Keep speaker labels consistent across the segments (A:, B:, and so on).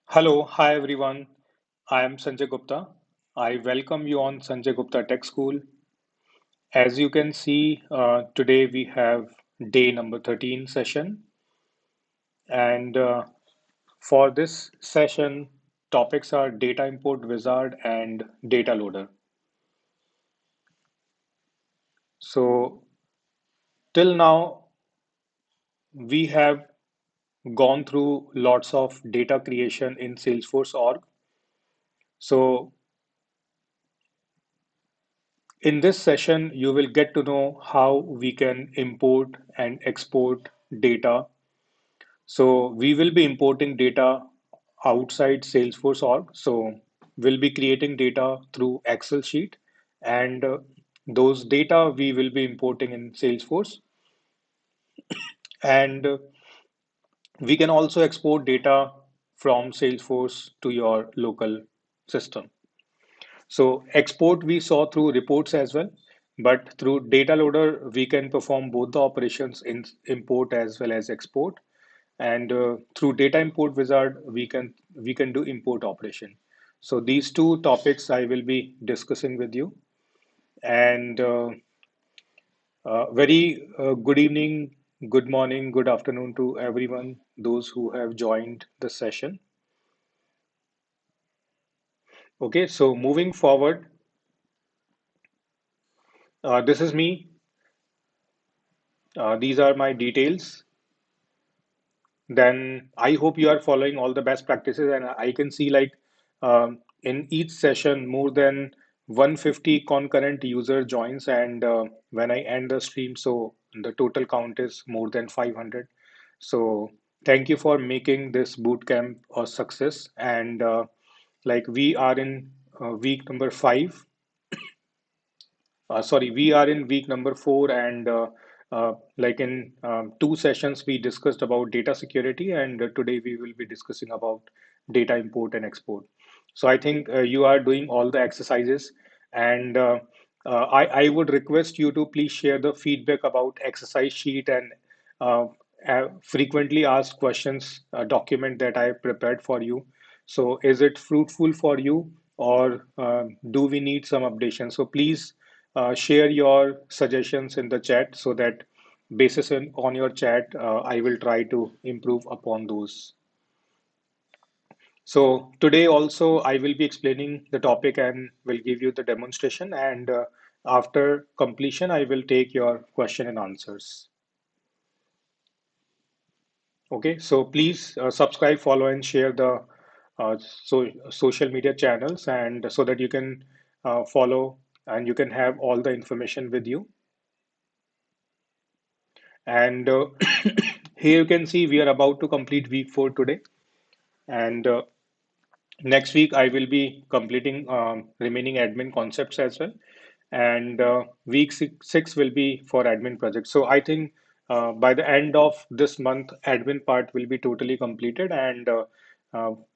A: Hello, hi everyone. I am Sanjay Gupta. I welcome you on Sanjay Gupta Tech School. As you can see, today we have day number 13 session. And for this session, topics are data import wizard and data loader. So till now, we have gone through lots of data creation in Salesforce org. So in this session, you will get to know how we can import and export data. So we will be importing data outside Salesforce org. So we'll be creating data through Excel sheet, and those data we will be importing in Salesforce. And we can also export data from Salesforce to your local system. So export we saw through reports as well, but through data loader we can perform both the operations in import as well as export. And through data import wizard we can do import operation. So these two topics I will be discussing with you. And very good evening, good morning, good afternoon to everyone, those who have joined the session. Okay, so moving forward, this is me. These are my details. Then I hope you are following all the best practices. And I can see like in each session, more than 150 concurrent user joins. And when I end the stream, so the total count is more than 500. So thank you for making this bootcamp a success. And like we are in week number five. Sorry, we are in week number four, and like in two sessions, we discussed about data security, and today we will be discussing about data import and export. So I think you are doing all the exercises, and I would request you to please share the feedback about exercise sheet and uh, frequently asked questions document that I prepared for you. So is it fruitful for you, or do we need some updation? So please share your suggestions in the chat so that basis on your chat, I will try to improve upon those. So today also I will be explaining the topic and will give you the demonstration, and after completion I will take your question and answers. Okay, so please subscribe, follow, and share the social media channels, and so that you can follow and you can have all the information with you. And here you can see we are about to complete week four today. And next week I will be completing remaining admin concepts as well. And week six will be for admin projects. So I think by the end of this month, admin part will be totally completed. And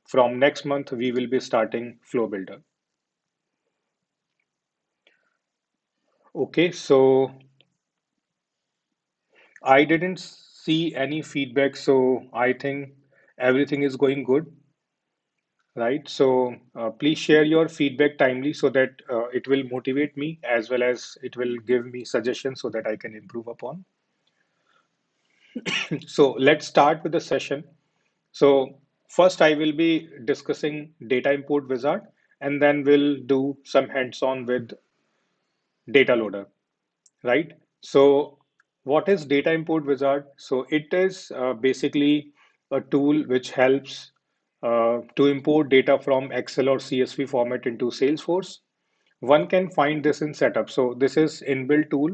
A: from next month, we will be starting Flow Builder. Okay, so I didn't see any feedback. So I think everything is going good. Right. So please share your feedback timely so that it will motivate me as well as it will give me suggestions so that I can improve upon. So let's start with the session. So first I will be discussing data import wizard, and then we'll do some hands-on with data loader, right? So what is data import wizard? So it is basically a tool which helps to import data from Excel or CSV format into Salesforce. One can find this in setup. So this is inbuilt tool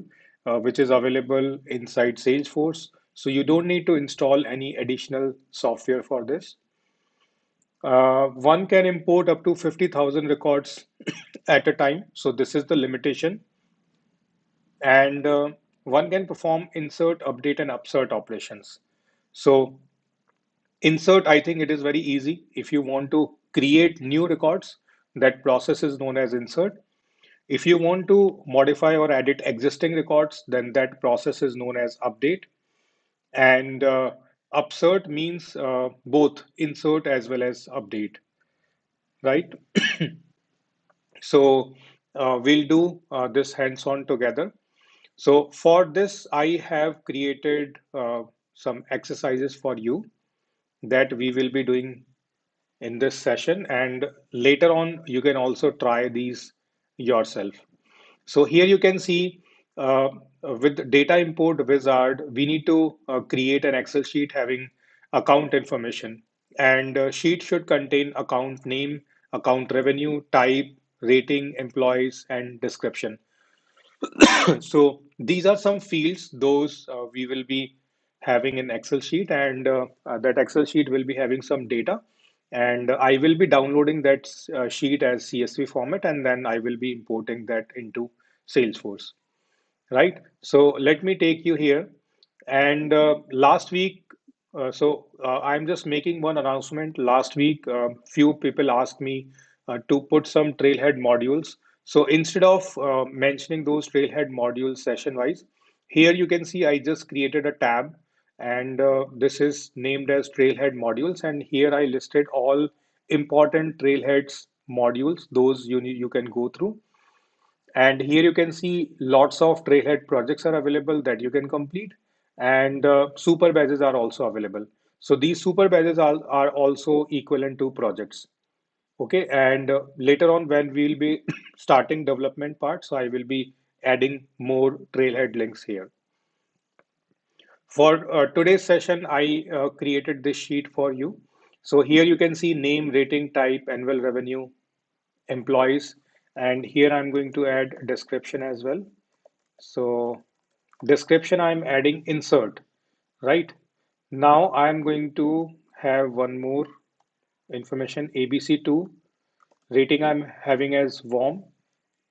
A: which is available inside Salesforce. So you don't need to install any additional software for this. One can import up to 50,000 records at a time. So this is the limitation. And one can perform insert, update, and upsert operations. So insert, I think it is very easy. If you want to create new records, that process is known as insert. If you want to modify or edit existing records, then that process is known as update. And upsert means both insert as well as update, right? So we'll do this hands-on together. So for this, I have created some exercises for you that we will be doing in this session, and later on you can also try these yourself. So here you can see with data import wizard, we need to create an Excel sheet having account information, and sheet should contain account name, account revenue, type, rating, employees, and description. So these are some fields those we will be having in Excel sheet, and that Excel sheet will be having some data, and I will be downloading that sheet as CSV format, and then I will be importing that into Salesforce, right? So let me take you here. And last week, I'm just making one announcement. Last week, few people asked me to put some trailhead modules. So instead of mentioning those trailhead modules session wise, here you can see I just created a tab, and this is named as trailhead modules. And here I listed all important trailheads modules, those you can go through. And here you can see lots of trailhead projects are available that you can complete, and super badges are also available. So these super badges are also equivalent to projects. Okay, and later on when we'll be starting development part, so I will be adding more trailhead links here. For today's session, I created this sheet for you. So here you can see name, rating, type, annual revenue, employees, and here I'm going to add description as well. So description, I'm adding insert, right? Now I'm going to have one more information, ABC2, rating I'm having as warm,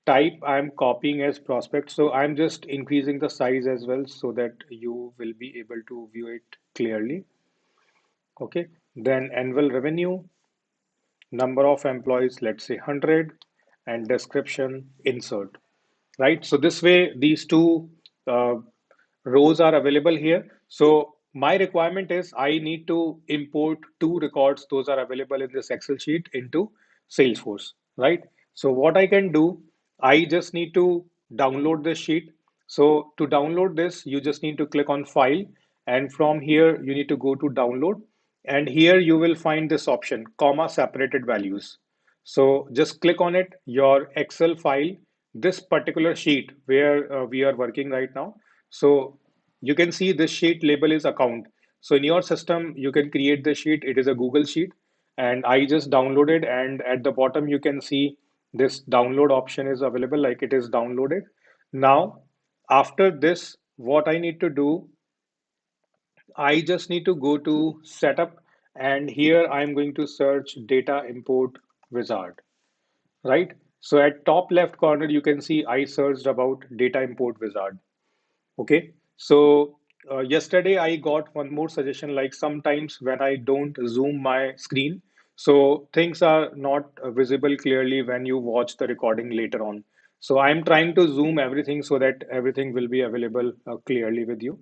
A: type I'm copying as prospect. So I'm just increasing the size as well so that you will be able to view it clearly. Okay, then annual revenue, number of employees, let's say 100, and description insert, right? So this way, these two uh, rows are available here. So my requirement is I need to import two records. Those are available in this Excel sheet into Salesforce, right? So what I can do, I just need to download this sheet. So to download this, you just need to click on File, and from here you need to go to Download, and here you will find this option, comma separated values. So just click on it, your Excel file, this particular sheet where we are working right now. So you can see this sheet label is account. So in your system, you can create the sheet. It is a Google sheet, and I just downloaded, and at the bottom, you can see this download option is available, like it is downloaded. Now, after this, what I need to do, I just need to go to setup, and here I'm going to search data import wizard, right? So at top left corner, you can see I searched about data import wizard. Okay. So yesterday I got one more suggestion, like sometimes when I don't zoom my screen, so things are not visible clearly when you watch the recording later on. So I'm trying to zoom everything so that everything will be available clearly with you.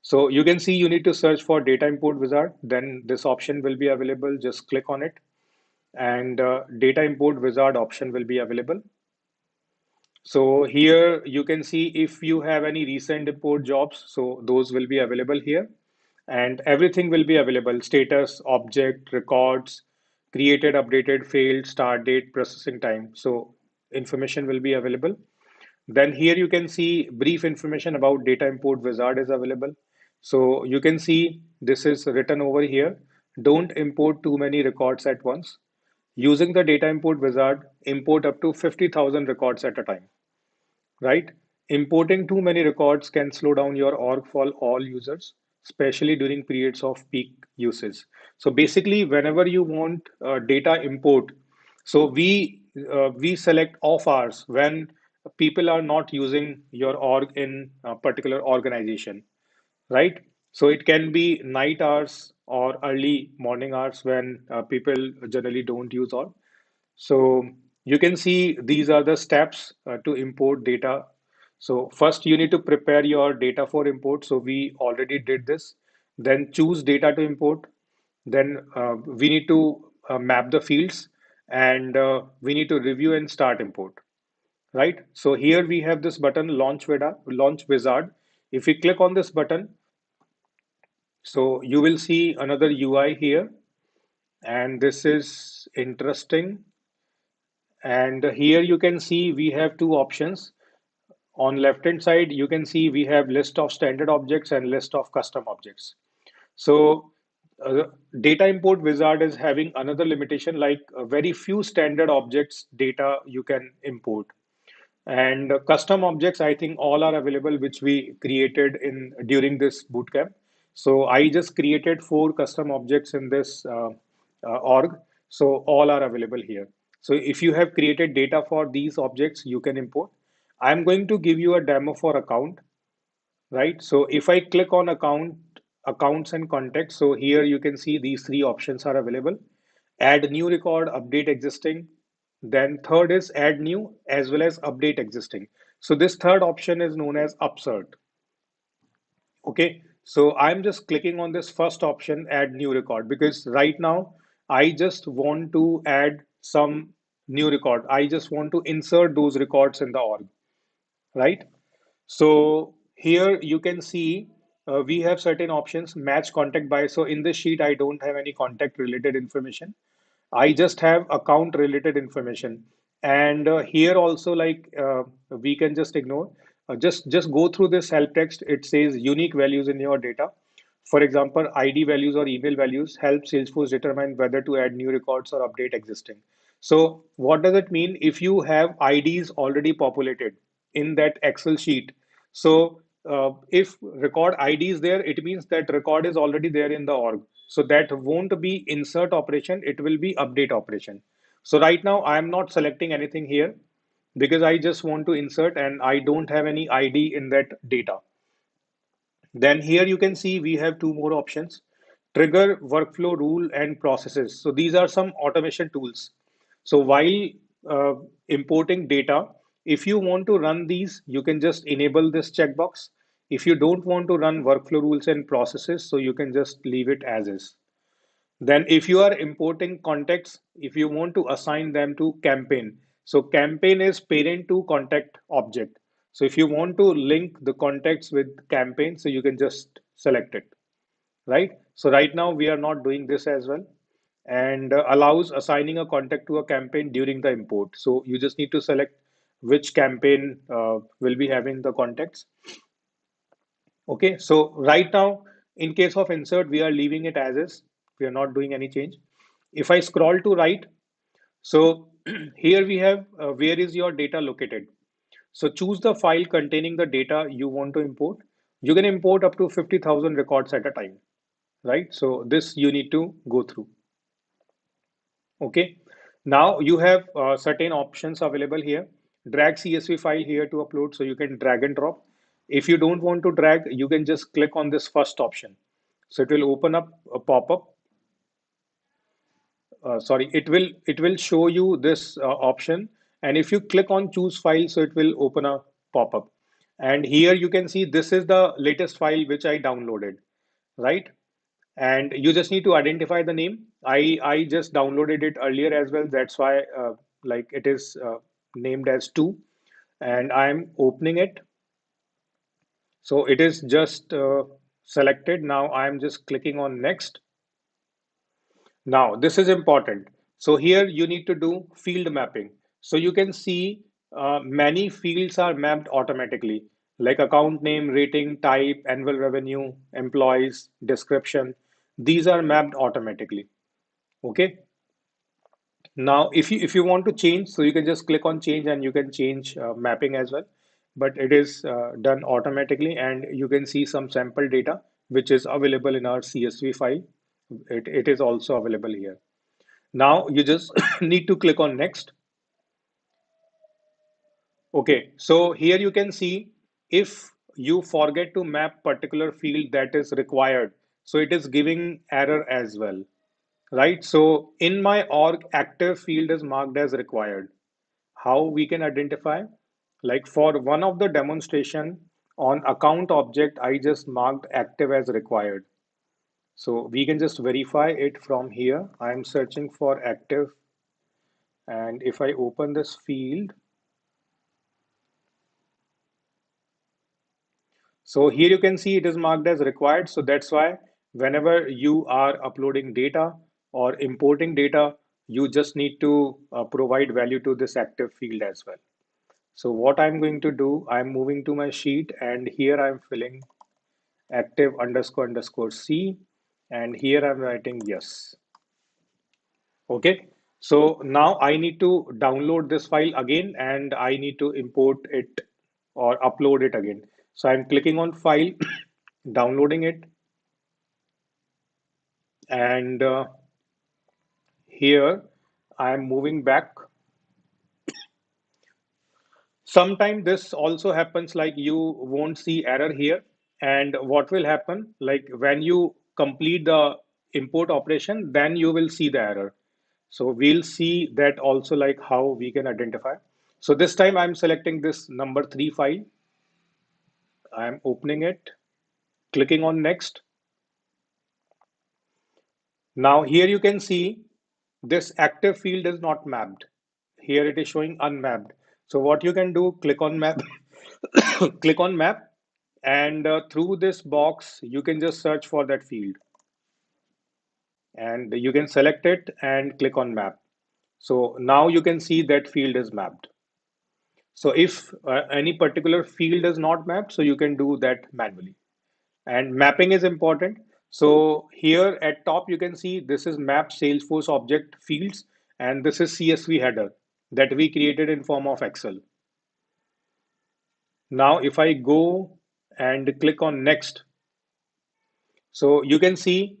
A: So you can see you need to search for data import wizard, then this option will be available. Just click on it, and data import wizard option will be available. So here you can see if you have any recent import jobs, so those will be available here, and everything will be available: status, object, records, created, updated, failed, start date, processing time. So information will be available. Then here you can see brief information about data import wizard is available. So you can see this is written over here. Don't import too many records at once. Using the data import wizard, import up to 50,000 records at a time, right? Importing too many records can slow down your org for all users, especially during periods of peak usage. So basically, whenever you want data import, so we select off hours when people are not using your org in a particular organization, right? So it can be night hours or early morning hours when people generally don't use org. So you can see these are the steps to import data. So first you need to prepare your data for import. So we already did this. then choose data to import, then we need to map the fields, and we need to review and start import, right? So here we have this button, launch wizard. If we click on this button, so you will see another UI here, and this is interesting. And here you can see we have two options. On left hand side, you can see we have list of standard objects and list of custom objects. So uh, data import wizard is having another limitation, like very few standard objects data you can import. And custom objects, I think all are available, which we created in during this bootcamp. So I just created 4 custom objects in this org. So all are available here. So if you have created data for these objects, you can import. I'm going to give you a demo for account, right? So if I click on accounts and contacts, so here you can see these 3 options are available. Add new record, update existing. Then third is add new as well as update existing. So this third option is known as upsert. Okay, so I'm just clicking on this first option, add new record, because right now I just want to add some new record. I just want to insert those records in the org, right? So here you can see we have certain options, match contact by. So in this sheet, I don't have any contact related information. I just have account related information. And here also, like we can just ignore, just go through this help text. It says unique values in your data. For example, ID values or email values help Salesforce determine whether to add new records or update existing. So what does it mean? If you have IDs already populated in that Excel sheet, so if record ID is there, it means that record is already there in the org. So that won't be insert operation, it will be update operation. So right now I'm not selecting anything here because I just want to insert and I don't have any ID in that data. Then here you can see we have 2 more options, trigger, workflow, rule, and processes. So these are some automation tools. So while uh, importing data, if you want to run these, you can just enable this checkbox. If you don't want to run workflow rules and processes, so you can just leave it as is. Then if you are importing contacts, if you want to assign them to campaign, so campaign is parent to contact object. So if you want to link the contacts with campaign, so you can just select it, right? So right now we are not doing this as well, and allows assigning a contact to a campaign during the import. So you just need to select which campaign will be having the contacts. Okay, so right now, in case of insert, we are leaving it as is. We are not doing any change. If I scroll to right, so here we have where is your data located. So choose the file containing the data you want to import. You can import up to 50,000 records at a time, right? So this you need to go through. Okay. Now you have certain options available here. Drag CSV file here to upload. So you can drag and drop. If you don't want to drag, you can just click on this first option. So it will open up a pop-up. Sorry, it will show you this option. And if you click on choose file, so it will open a pop-up. And here you can see this is the latest file which I downloaded, right? And you just need to identify the name. I just downloaded it earlier as well. That's why like it is named as 2, and I'm opening it. So it is just selected. Now I'm just clicking on next. Now this is important. So here you need to do field mapping. So you can see many fields are mapped automatically, like account name, rating, type, annual revenue, employees, description. These are mapped automatically. Okay. Now, if you want to change, so you can just click on change and you can change mapping as well. But it is done automatically, and you can see some sample data which is available in our CSV file. It is also available here. Now you just need to click on next. Okay, so here you can see if you forget to map particular field that is required, so it is giving error as well, right? So in my org, active field is marked as required. How we can identify? Like for one of the demonstration on account object, I just marked active as required. So we can just verify it from here. I'm searching for active, and if I open this field, so here you can see it is marked as required. So that's why whenever you are uploading data or importing data, you just need to provide value to this active field as well. So what I'm going to do, I'm moving to my sheet, and here I'm filling active underscore underscore C, and here I'm writing yes. Okay. So now I need to download this file again, and I need to import it or upload it again. So I'm clicking on file, downloading it, and here I'm moving back. Sometimes this also happens, like you won't see error here. And what will happen, like when you complete the import operation, then you will see the error. So we'll see that also, like how we can identify. So this time I'm selecting this number 3 file. I'm opening it, clicking on next. Now here you can see this active field is not mapped. Here it is showing unmapped. So what you can do, click on map, click on map, and through this box, you can just search for that field. And you can select it and click on map. So now you can see that field is mapped. So if any particular field is not mapped, so you can do that manually. And mapping is important. So here at top, you can see this is map Salesforce object fields, and this is CSV header that we created in form of Excel. Now, if I go and click on next, so you can see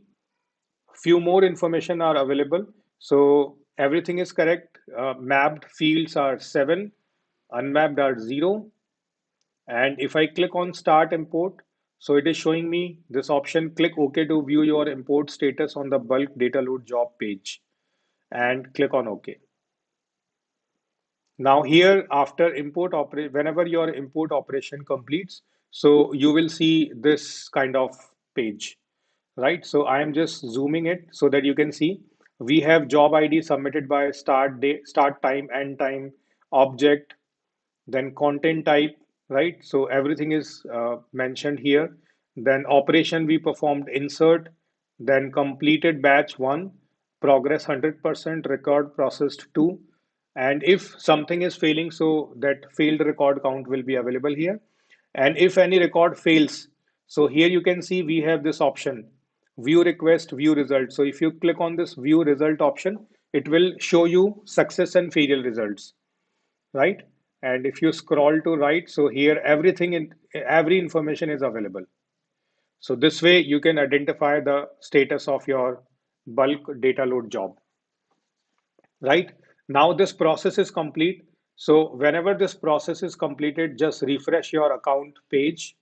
A: few more information are available. So everything is correct. Mapped fields are 7, unmapped are 0. And if I click on start import, so it is showing me this option, click OK to view your import status on the bulk data load job page, and click on OK. Now here after import operation, whenever your import operation completes, so you will see this kind of page, right? So I am just zooming it so that you can see we have job ID submitted by start date, start time, end time, object, then content type, right? So everything is mentioned here. Then operation we performed, insert, then completed batch 1, progress 100%, record processed 2. And if something is failing, so that failed record count will be available here. And if any record fails, so here you can see we have this option, view request, view result. So if you click on this view result option, it will show you success and failure results, right? And if you scroll to right, so here everything in every information is available. So this way you can identify the status of your bulk data load job, right? Now this process is complete. So whenever this process is completed, just refresh your account page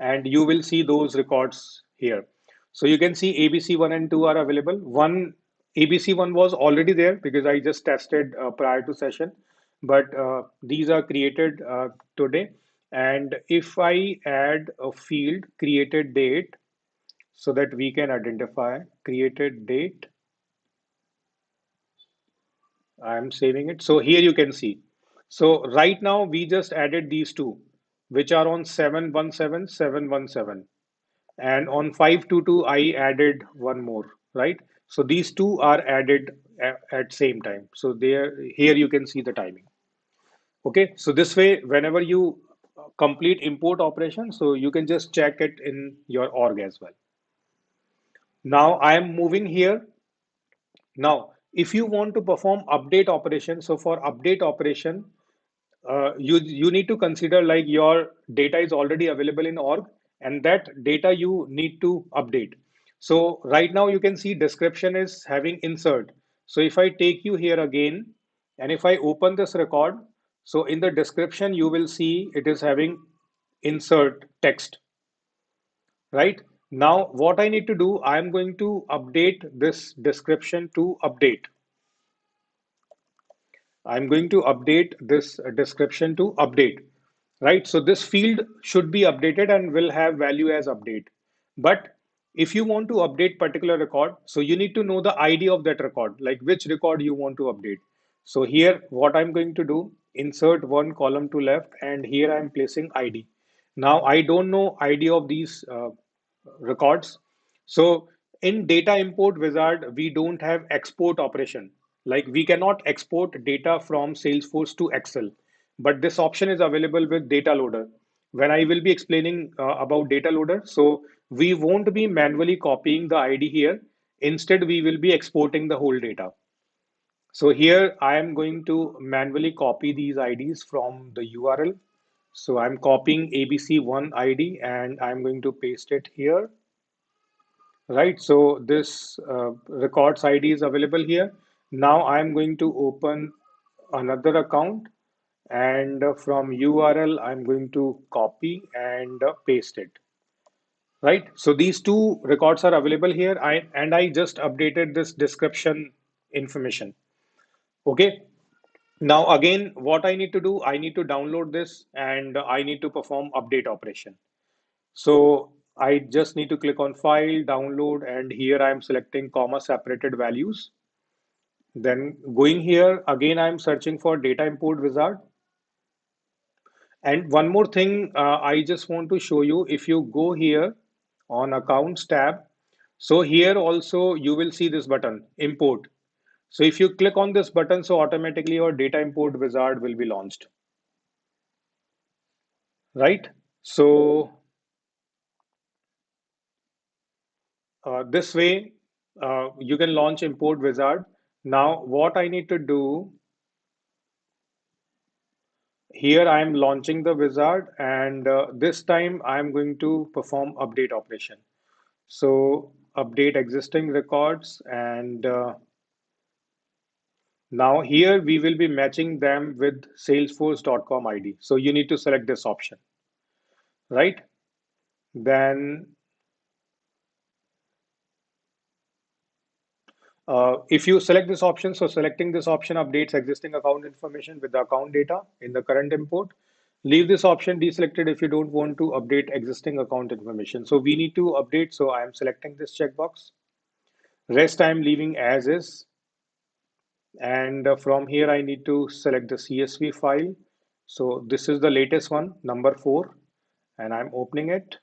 A: and you will see those records here. So you can see ABC1 and 2 are available. One ABC1 was already there because I just tested prior to session, but these are created today. And if I add a field created date so that we can identify created date, I'm saving it. So here you can see. So right now we just added these two, which are on 717, 717. And on 522, I added one more, right? So these two are added at same time. So there, here you can see the timing. Okay, so this way, whenever you complete import operation, so you can just check it in your org as well. Now I am moving here. Now, if you want to perform update operation, so for update operation, you need to consider like your data is already available in org, and that data you need to update. So right now you can see description is having insert. So if I take you here again, and if I open this record, so in the description you will see it is having insert text, right? Now what I need to do, I am going to update this description to update. I'm going to update this description to update, right? So this field should be updated and will have value as update. But If you want to update particular record, so you need to know the ID of that record, like which record you want to update. So here, what I'm going to do, insert one column to left, and here I'm placing ID. Now I don't know ID of these records. So in data import wizard, we don't have export operation. Like we cannot export data from Salesforce to Excel, but this option is available with data loader. When I will be explaining about data loader, so we won't be manually copying the ID here. Instead, we will be exporting the whole data. So here I am going to manually copy these IDs from the URL. So I'm copying ABC1 ID and I'm going to paste it here. Right, so this records ID is available here. Now I'm going to open another account and from URL, I'm going to copy and paste it. Right, so these two records are available here. I just updated this description information. Okay, now again, what I need to do, I need to download this and I need to perform update operation. So I just need to click on file, download, and here I'm selecting comma separated values. Then going here, again, I'm searching for data import wizard. And one more thing, I just want to show you, if you go here on accounts tab, so here also you will see this button, import. So if you click on this button, so automatically your data import wizard will be launched, right? So this way, you can launch import wizard. Now, what I need to do here, I am launching the wizard, and this time I am going to perform update operation. So update existing records, and now here we will be matching them with Salesforce.com ID. So you need to select this option, right? Then if you select this option, so selecting this option updates existing account information with the account data in the current import. Leave this option deselected if you don't want to update existing account information. So we need to update, so I am selecting this checkbox. Rest I am leaving as is. And from here, I need to select the CSV file. So this is the latest one, number 4, and I'm opening it.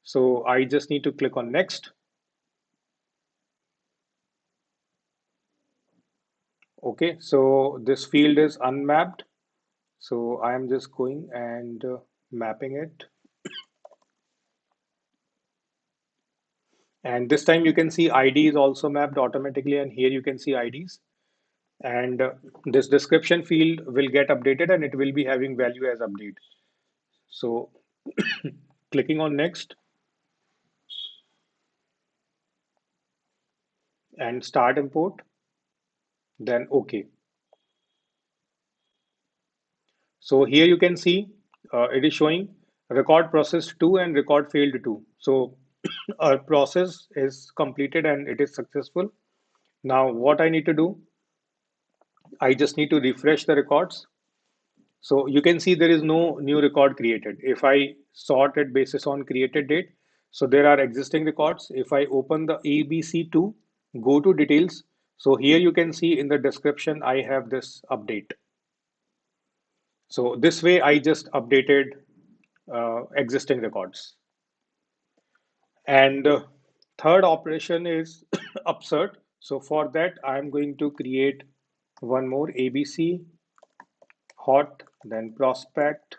A: So I just need to click on next. Okay, so this field is unmapped. So I am just going and mapping it. And this time you can see ID is also mapped automatically, and here you can see IDs. And this description field will get updated and it will be having value as update. So clicking on next and start import, then OK. So here you can see it is showing record process 2 and record failed 2. So our process is completed and it is successful. Now what I need to do, I just need to refresh the records. So you can see there is no new record created. If I sort it basis on created date, so there are existing records. If I open the ABC2, go to details. So here you can see in the description, I have this update. So this way I just updated existing records. And third operation is upsert. So for that, I'm going to create one more ABC, hot, then prospect.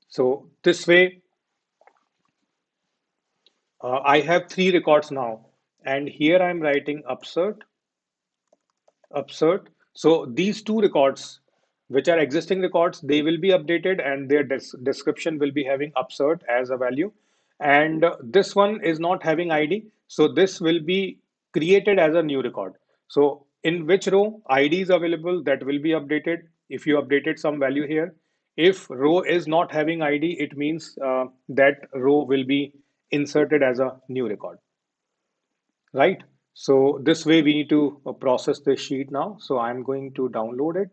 A: So this way, I have 3 records now. And here I'm writing upsert. So these 2 records, which are existing records, they will be updated and their description will be having upsert as a value. And this one is not having ID. So this will be created as a new record. So in which row ID is available, that will be updated if you updated some value here. If row is not having ID, it means that row will be inserted as a new record, right? So this way we need to process this sheet now. So I'm going to download it,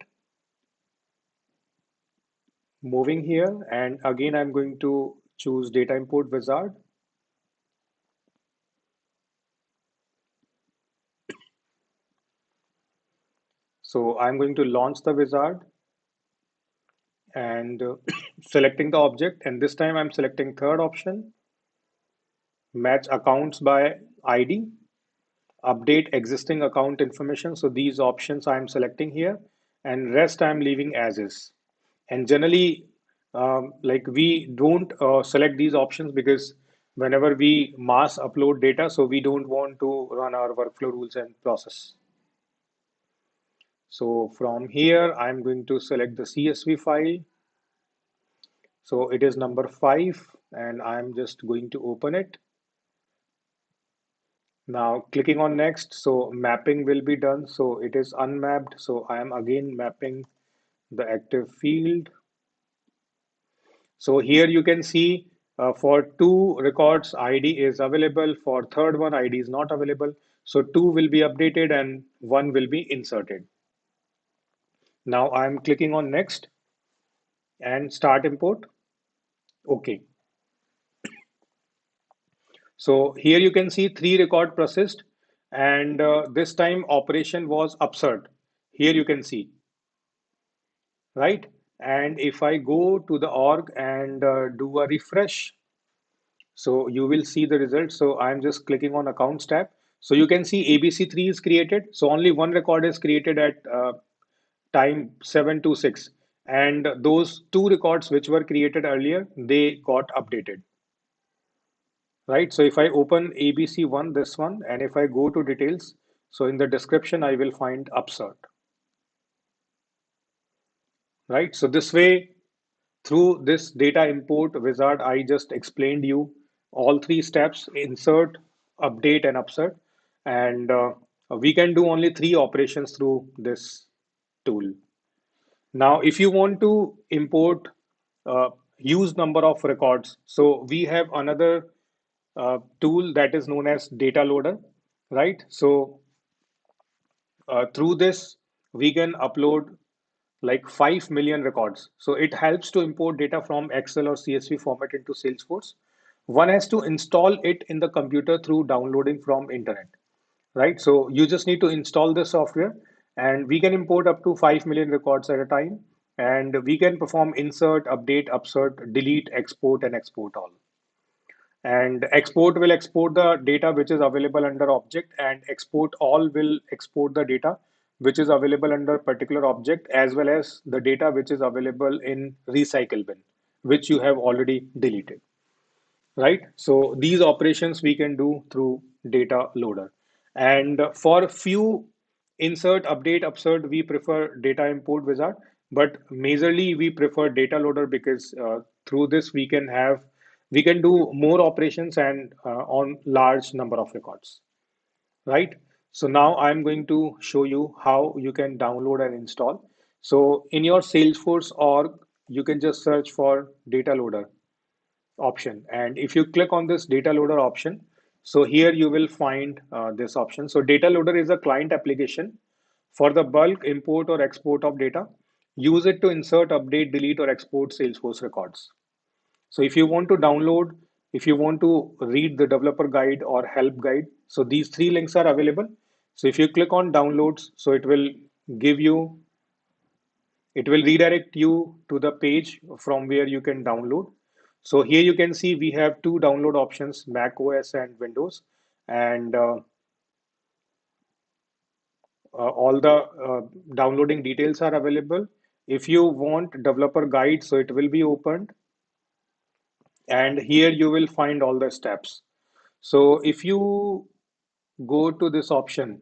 A: moving here, and again I'm going to choose data import wizard. So I'm going to launch the wizard and selecting the object, and this time I'm selecting third option, match accounts by ID, update existing account information. So these options I'm selecting here, and rest I'm leaving as is. And generally, like we don't select these options because whenever we mass upload data, so we don't want to run our workflow rules and process. So from here, I'm going to select the CSV file. So it is number 5, and I'm just going to open it. Now clicking on next, so mapping will be done. So it is unmapped. So I am again mapping the active field. So here you can see for two records, ID is available. For third one, ID is not available. So two will be updated and one will be inserted. Now I'm clicking on next and start import. Okay. So here you can see 3 record processed, and this time operation was absurd. Here you can see, right? And if I go to the org and do a refresh, so you will see the results. So I'm just clicking on accounts tab. So you can see ABC3 is created. So only one record is created at time 7 to 6. And those 2 records which were created earlier, they got updated, right? So if I open ABC1, this one, and if I go to details, so in the description, I will find upsert, right? So this way, through this data import wizard, I just explained you all 3 steps: insert, update, and upsert. And we can do only 3 operations through this tool. Now, if you want to import huge number of records, so we have another tool that is known as data loader, right? So through this, we can upload like 5 million records. So it helps to import data from Excel or CSV format into Salesforce. One has to install it in the computer through downloading from internet, right? So you just need to install the software, and we can import up to 5 million records at a time. And we can perform insert, update, upsert, delete, export, and export all. And export will export the data which is available under object, and export all will export the data which is available under particular object, as well as the data which is available in recycle bin, which you have already deleted, right? So these operations we can do through data loader. And for few insert, update, upsert, we prefer data import wizard, but majorly we prefer data loader because through this we can do more operations and on large number of records, right? So now I'm going to show you how you can download and install. So in your Salesforce org, you can just search for data loader option. And if you click on this data loader option, so here you will find this option. So data loader is a client application for the bulk import or export of data. Use it to insert, update, delete, or export Salesforce records. So if you want to download, if you want to read the developer guide or help guide, so these 3 links are available. So if you click on downloads, so give you, it will redirect you to the page from where you can download. So here you can see we have 2 download options, Mac OS and Windows, and all the downloading details are available. If you want developer guide, so it will be opened, and here you will find all the steps. So if you go to this option,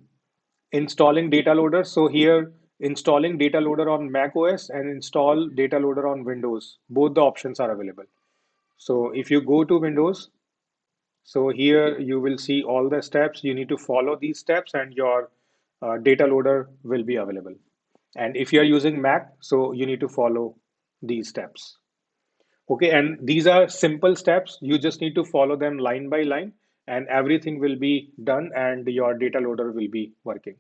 A: installing data loader, so here installing data loader on Mac OS and install data loader on Windows, both the options are available. So if you go to Windows, so here you will see all the steps. You need to follow these steps and your data loader will be available. And if you are using Mac, so you need to follow these steps. Okay, and these are simple steps. You just need to follow them line by line, and everything will be done and your data loader will be working,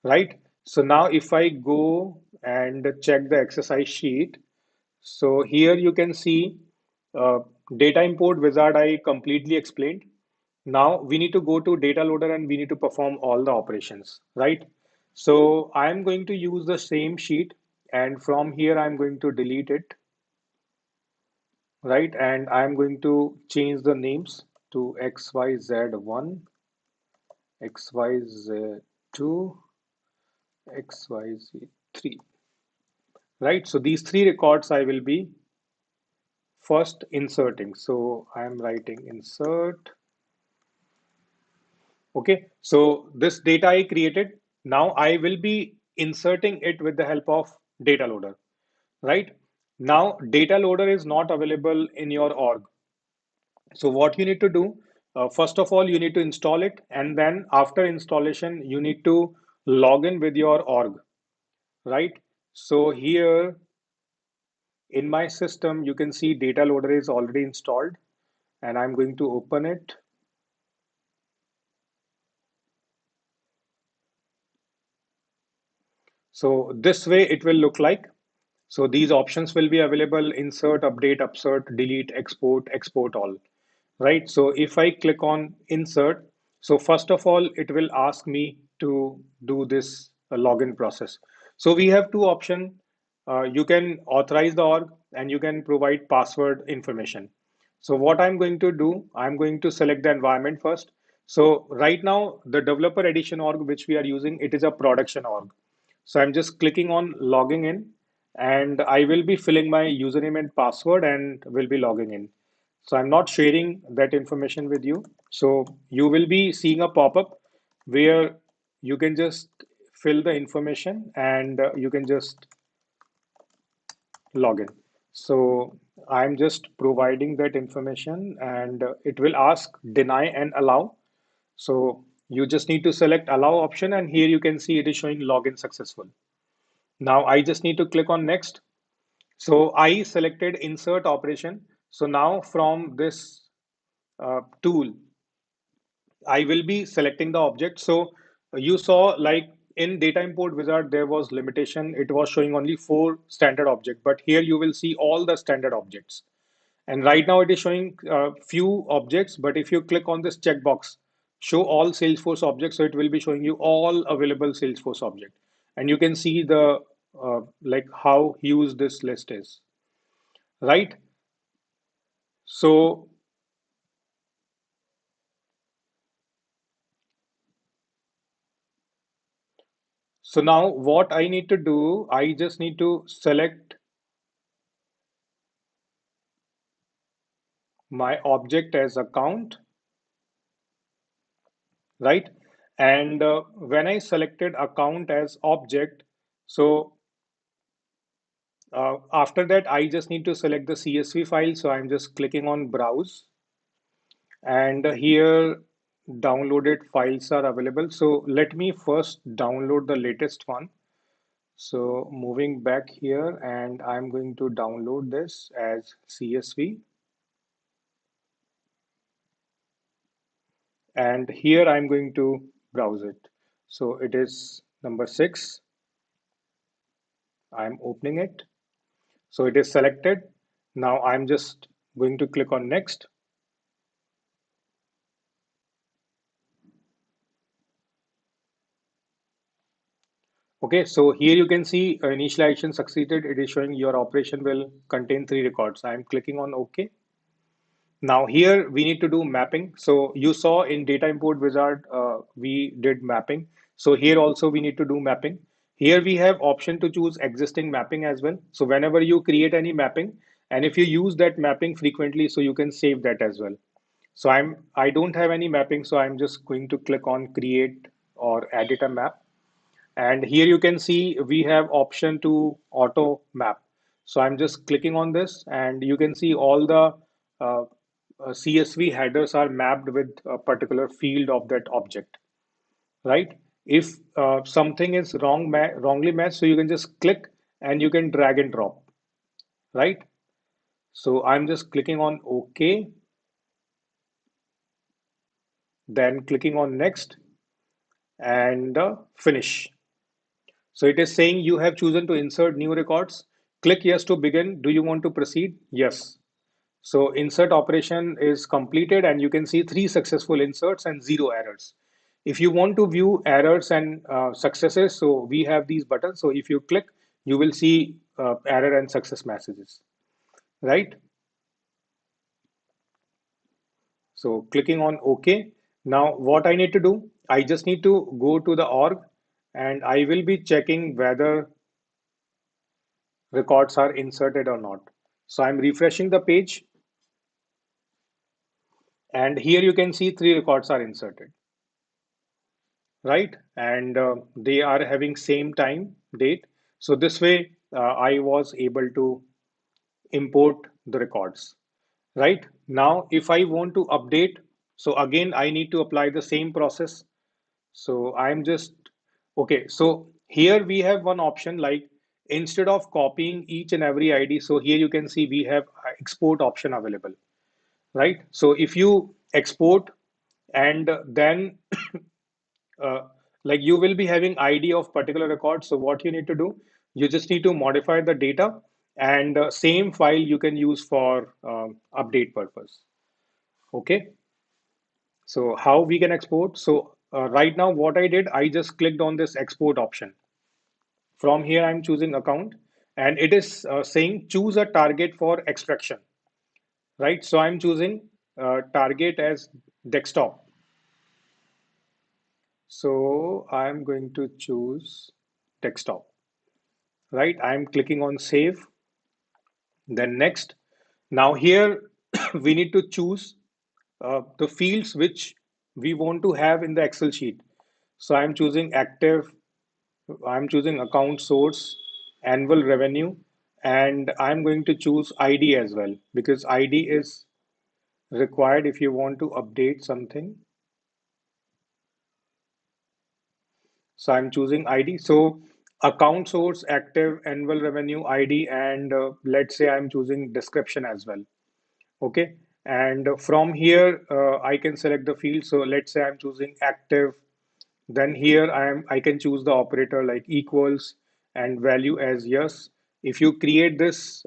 A: right? So now if I go and check the exercise sheet, so here you can see uh, data import wizard I completely explained. Now we need to go to data loader and we need to perform all the operations, right? So I'm going to use the same sheet, and from here I'm going to delete it, right? And I'm going to change the names to XYZ1, XYZ2, XYZ3, right? So these three records I will be first inserting. So I'm writing insert. Okay, so this data I created, now I will be inserting it with the help of data loader, right? Now data loader is not available in your org. So what you need to do, first of all, you need to install it, and then after installation, you need to log in with your org, right? So here in my system, you can see data loader is already installed, and I'm going to open it. So this way it will look like. So these options will be available: insert, update, upsert, delete, export, export all, right? So if I click on insert, so first of all, it will ask me to do this login process. So we have two options. You can authorize the org and you can provide password information. So what I'm going to do, I'm going to select the environment first. So right now, the developer edition org, which we are using, it is a production org. So I'm just clicking on logging in, and I will be filling my username and password and will be logging in. So I'm not sharing that information with you. So you will be seeing a pop-up where you can just fill the information and you can just log in. So I'm just providing that information and it will ask deny and allow. So you just need to select allow option, and here you can see it is showing login successful. Now I just need to click on next. So I selected insert operation. So now from this tool, I will be selecting the object. So you saw like in data import wizard, there was limitation. It was showing only 4 standard objects, but here you will see all the standard objects. And right now it is showing few objects, but if you click on this checkbox, show all Salesforce objects, so it will be showing you all available Salesforce object. And you can see the like how huge this list is, right? So, so now what I need to do, I just need to select my object as account, right? And when I selected account as object, so after that, I just need to select the CSV file. So I'm just clicking on browse, and here downloaded files are available. So let me first download the latest one. So moving back here, and I'm going to download this as CSV. And here I'm going to browse it. So it is number 6. I'm opening it. So it is selected. Now I'm just going to click on next. Okay, so here you can see initialization succeeded. It is showing your operation will contain 3 records. I'm clicking on OK. Now here we need to do mapping. So you saw in data import wizard, we did mapping. So here also we need to do mapping. Here we have option to choose existing mapping as well. So whenever you create any mapping, and if you use that mapping frequently, so you can save that as well. So I don't have any mapping, so I'm just going to click on create or edit a map. And here you can see we have option to auto map. So I'm just clicking on this, and you can see all the CSV headers are mapped with a particular field of that object, right? If something is wrongly matched, so you can just click and you can drag and drop, right? So I'm just clicking on OK. then clicking on next and finish. So it is saying you have chosen to insert new records. Click yes to begin. Do you want to proceed? Yes. So insert operation is completed and you can see three successful inserts and zero errors. If you want to view errors and successes, so we have these buttons. So if you click, you will see error and success messages, right? So clicking on OK. Now what I need to do, I just need to go to the org and I will be checking whether records are inserted or not. So I'm refreshing the page and here you can see three records are inserted, right? And they are having same time date. So this way I was able to import the records, right? Now, if I want to update, so again, I need to apply the same process. So I'm just, okay. So here we have one option like instead of copying each and every ID, so here you can see we have export option available, right? So if you export and then uh, like you will be having ID of particular record. So what you need to do, you just need to modify the data and same file you can use for update purpose. Okay. So how we can export? So right now what I did, I just clicked on this export option. From here, I'm choosing account and it is saying choose a target for extraction, right? So I'm choosing target as desktop. So I'm going to choose desktop, right? I'm clicking on save, then next. Now here we need to choose the fields which we want to have in the Excel sheet. So I'm choosing active, I'm choosing account source, annual revenue, and I'm going to choose ID as well because ID is required if you want to update something. So I'm choosing ID. So account source, active, annual revenue, ID, and let's say I'm choosing description as well. Okay. And from here, I can select the field. So let's say I'm choosing active. Then here I can choose the operator like equals and value as yes. If you create this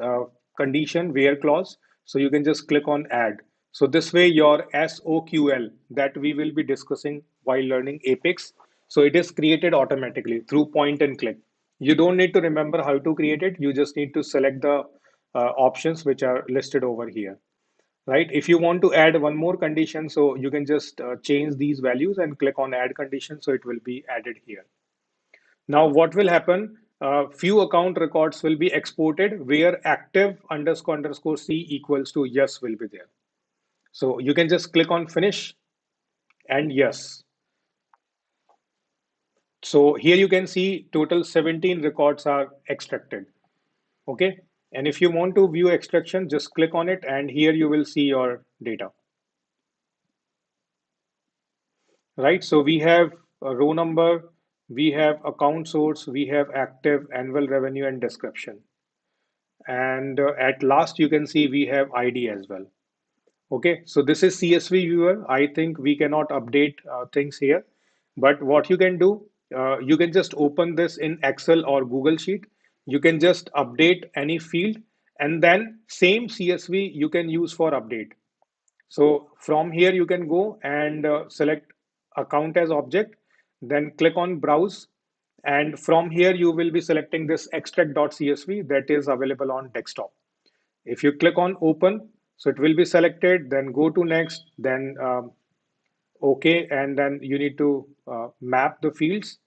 A: condition where clause, so you can just click on add. So this way your SOQL that we will be discussing while learning Apex, so it is created automatically through point and click. You don't need to remember how to create it. You just need to select the options which are listed over here, right? If you want to add one more condition, so you can just change these values and click on add condition, so it will be added here. Now what will happen, few account records will be exported where active underscore underscore c equals to yes will be there. So you can just click on finish and yes. So here you can see total 17 records are extracted. Okay, and if you want to view extraction, just click on it and here you will see your data. Right? So we have a row number, we have account source, we have active, annual revenue, and description. And at last, you can see we have ID as well. Okay, so this is CSV viewer. I think we cannot update things here, but what you can do, you can just open this in Excel or Google Sheet. You can just update any field, and then same CSV you can use for update. So from here, you can go and select account as object, then click on browse. And from here, you will be selecting this extract.csv that is available on desktop. If you click on open, so it will be selected, then go to next, then OK, and then you need to map the fields.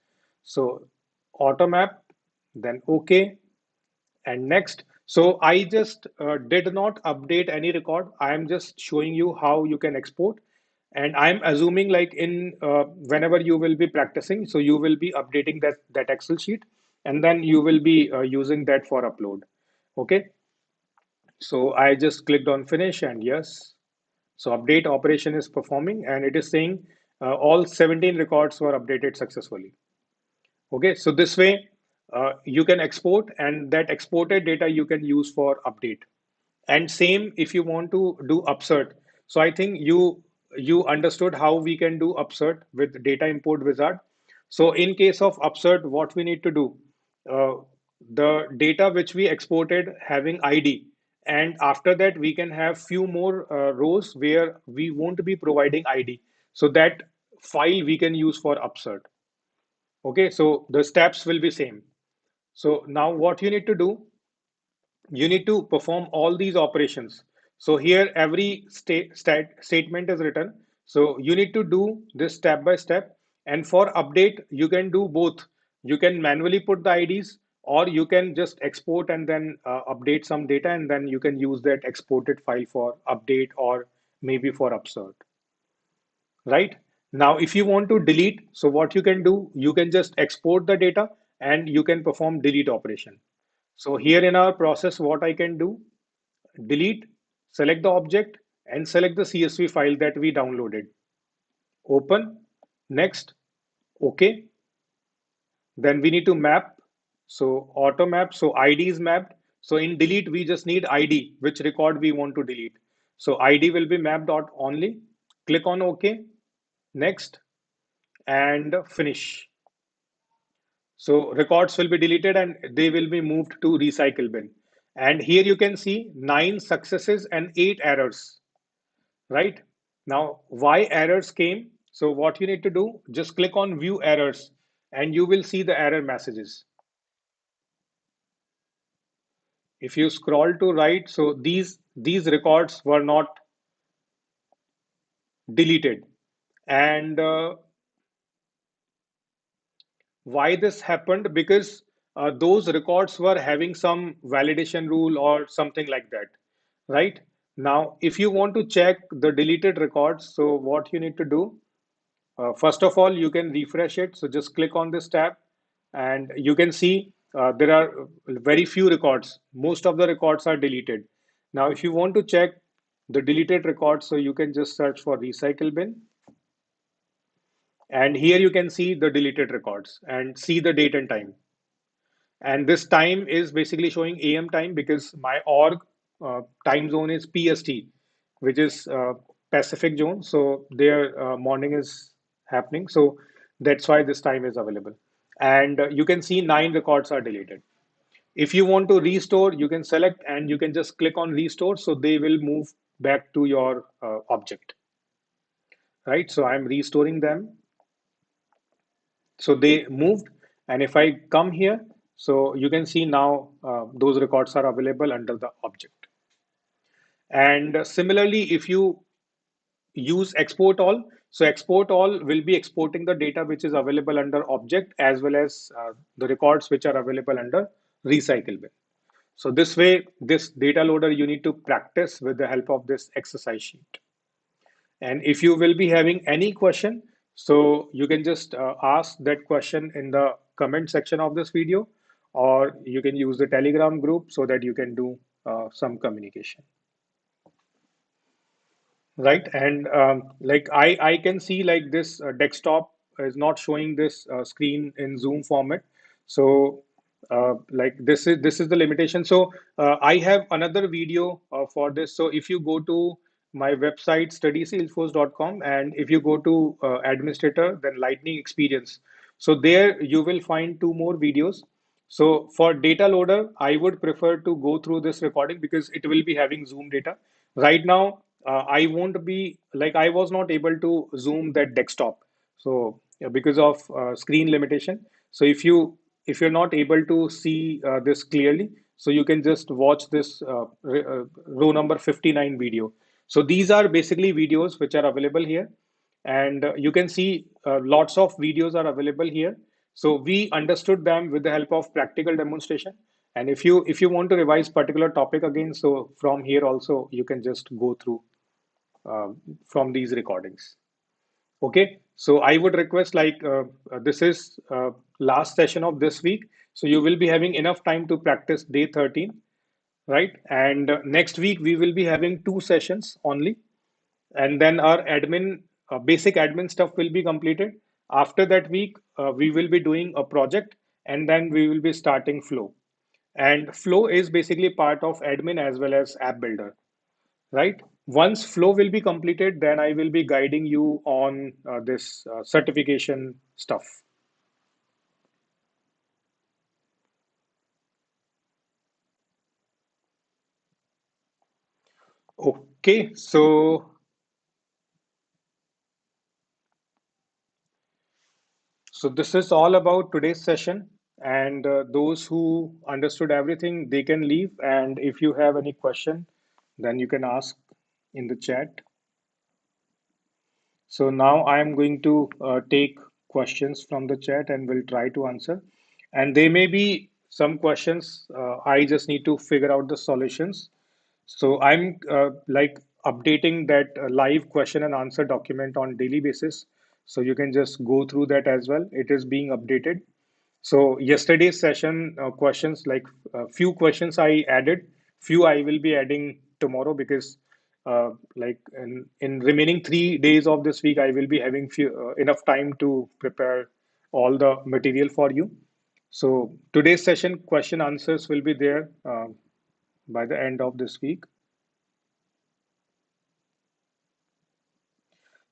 A: So auto map, then OK, and next. So I just did not update any record. I am just showing you how you can export. And I'm assuming like in whenever you will be practicing, so you will be updating that Excel sheet and then you will be using that for upload. Okay. So I just clicked on finish and yes. So update operation is performing and it is saying all 17 records were updated successfully. Okay, so this way you can export and that exported data you can use for update. And same if you want to do upsert. So I think you you understood how we can do upsert with data import wizard. So in case of upsert, what we need to do, uh, the data which we exported having ID, and after that we can have few more rows where we won't be providing ID. So that file we can use for upsert. Okay, so the steps will be same. So now what you need to do, you need to perform all these operations. So here every statement is written. So you need to do this step by step. And for update, you can do both. You can manually put the IDs, or you can just export and then update some data, and then you can use that exported file for update or maybe for upsert, right? Now, if you want to delete, so what you can do, you can just export the data and you can perform delete operation. So here in our process, what I can do, delete, select the object and select the CSV file that we downloaded. Open, next, okay. Then we need to map. So auto map, so ID is mapped. So in delete, we just need ID, which record we want to delete. So ID will be mapped out only. Click on OK, next, and finish. So records will be deleted and they will be moved to recycle bin. And here you can see 9 successes and 8 errors, right? Now, why errors came? So what you need to do, just click on view errors and you will see the error messages. If you scroll to right, so these records were not deleted. And why this happened? Because those records were having some validation rule or something like that, right? Now, if you want to check the deleted records, so what you need to do, first of all, you can refresh it. So just click on this tab and you can see there are very few records. Most of the records are deleted. Now, if you want to check the deleted records, so you can just search for recycle bin. And here you can see the deleted records and see the date and time. And this time is basically showing AM time because my org time zone is PST, which is Pacific zone. So their morning is happening. So that's why this time is available. And you can see 9 records are deleted. If you want to restore, you can select and you can just click on restore. So they will move back to your object, right? So I'm restoring them. So they moved. And if I come here, so you can see now those records are available under the object. And similarly, if you use export all, so export all will be exporting the data which is available under object as well as the records which are available under recycle bin. So this way, this data loader, you need to practice with the help of this exercise sheet. And if you will be having any question, so you can just ask that question in the comment section of this video, or you can use the Telegram group so that you can do some communication. Right, and like I can see like this desktop is not showing this screen in Zoom format. So like this is the limitation. So I have another video for this. So if you go to my website studysalesforce.com, and if you go to administrator, then lightning experience, so there you will find 2 more videos. So for data loader, I would prefer to go through this recording because it will be having Zoom data. Right now, I won't be like I was not able to zoom that desktop. So because of screen limitation. So if you're not able to see this clearly, so you can just watch this row number 59 video. So these are basically videos which are available here, and you can see lots of videos are available here. So we understood them with the help of practical demonstration. And if you want to revise particular topic again, so from here also you can just go through uh, from these recordings. Okay, so I would request like this is last session of this week, so you will be having enough time to practice day 13, right? And next week we will be having 2 sessions only, and then our admin basic admin stuff will be completed. After that week, we will be doing a project, and then we will be starting flow. And flow is basically part of admin as well as app builder, right? Once flow will be completed, then I will be guiding you on this certification stuff. Okay, so this is all about today's session. And those who understood everything, they can leave. And if you have any question, then you can ask in the chat. So now I am going to take questions from the chat and will try to answer. And there may be some questions I just need to figure out the solutions. So I'm like updating that live question and answer document on daily basis. So you can just go through that as well. It is being updated. So yesterday's session questions, like few questions I added, few I will be adding tomorrow because like in remaining 3 days of this week, I will be having enough time to prepare all the material for you. So today's session question answers will be there by the end of this week.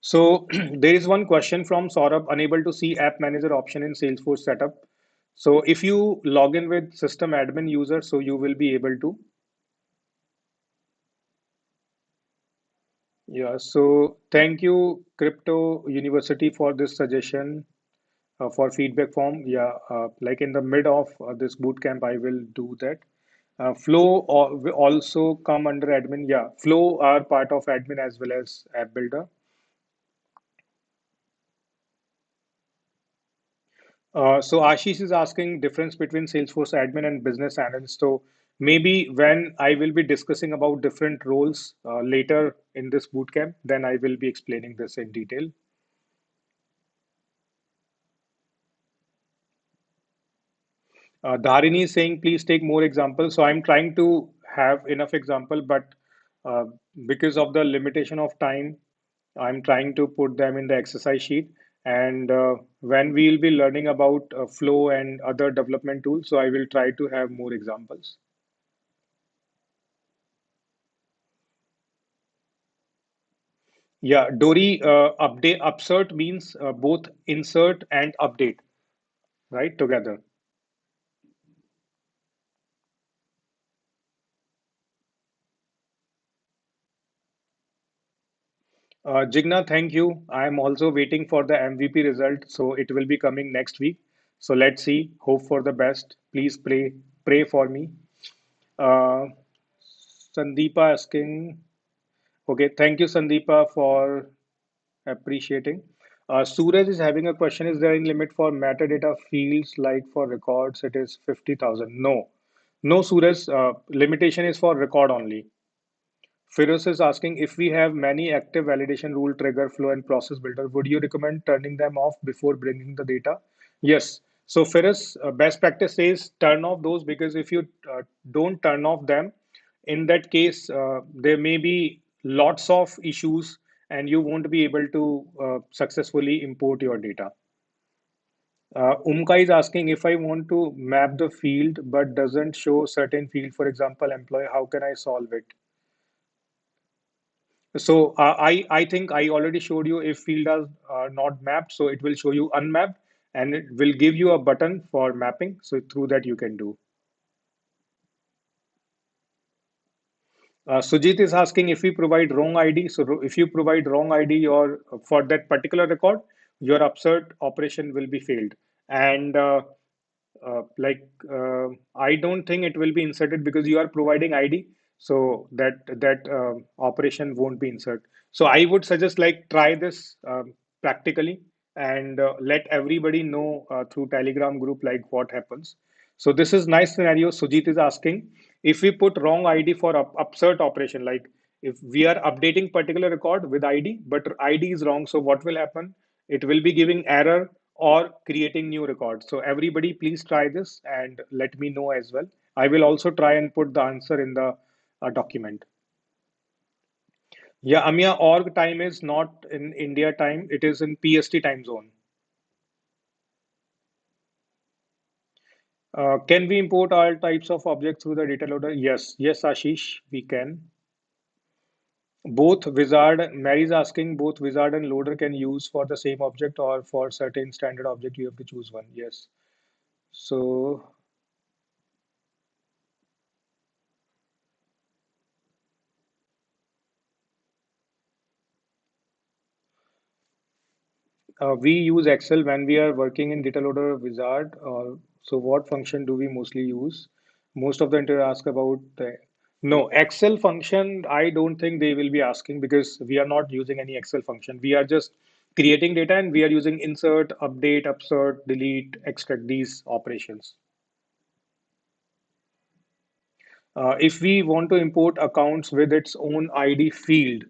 A: So there is one question from Saurabh, unable to see app manager option in Salesforce setup. So if you log in with system admin user, so you will be able to. Yeah, so thank you, Crypto University, for this suggestion for feedback form. Yeah, like in the mid of this bootcamp, I will do that. Flow will also come under admin. Yeah, Flow are part of admin as well as app builder. So Ashish is asking difference between Salesforce admin and business analyst. So maybe when I will be discussing about different roles later in this bootcamp, then I will be explaining this in detail. Dharini is saying, please take more examples. So I'm trying to have enough example, but uh, because of the limitation of time, I'm trying to put them in the exercise sheet. And when we'll be learning about flow and other development tools, so I will try to have more examples. Yeah, Dory, update upsert means both insert and update, right? Together. Jigna, thank you. I am also waiting for the MVP result, so it will be coming next week. So let's see. Hope for the best. Please pray for me. Uh, Sandeepa asking. Okay, thank you, Sandeepa, for appreciating. Suraj is having a question. Is there any limit for metadata fields like for records? It is 50,000. No, no, Suraj. Limitation is for record only. Firoz is asking if we have many active validation rule, trigger, flow, and process builder, would you recommend turning them off before bringing the data? Yes. So Firoz, best practice says turn off those because if you don't turn off them, in that case, there may be lots of issues and you won't be able to successfully import your data. Umka is asking if I want to map the field but doesn't show certain field, for example, employee, how can I solve it? So I think I already showed you if field are not mapped, so it will show you unmapped and it will give you a button for mapping. So through that you can do. Sujit is asking if we provide wrong ID. So if you provide wrong ID or for that particular record, your upsert operation will be failed. And like I don't think it will be inserted because you are providing ID, so that operation won't be inserted. So I would suggest like try this practically and let everybody know through Telegram group like what happens. So this is nice scenario. Sujit is asking if we put wrong ID for upsert operation, like if we are updating particular record with ID, but ID is wrong, so what will happen? It will be giving error or creating new records. So everybody please try this and let me know as well. I will also try and put the answer in the document. Yeah, Amia, org time is not in India time. It is in PST time zone. Can we import all types of objects through the data loader? Yes, yes, Ashish, we can. Both wizard, Mary's asking both wizard and loader can use for the same object or for certain standard object you have to choose one. Yes. So we use Excel when we are working in data loader or wizard. So what function do we mostly use? Most of the interview ask about the no Excel function. I don't think they will be asking because we are not using any Excel function. We are just creating data and we are using insert, update, upsert, delete, extract these operations. If we want to import accounts with its own ID field,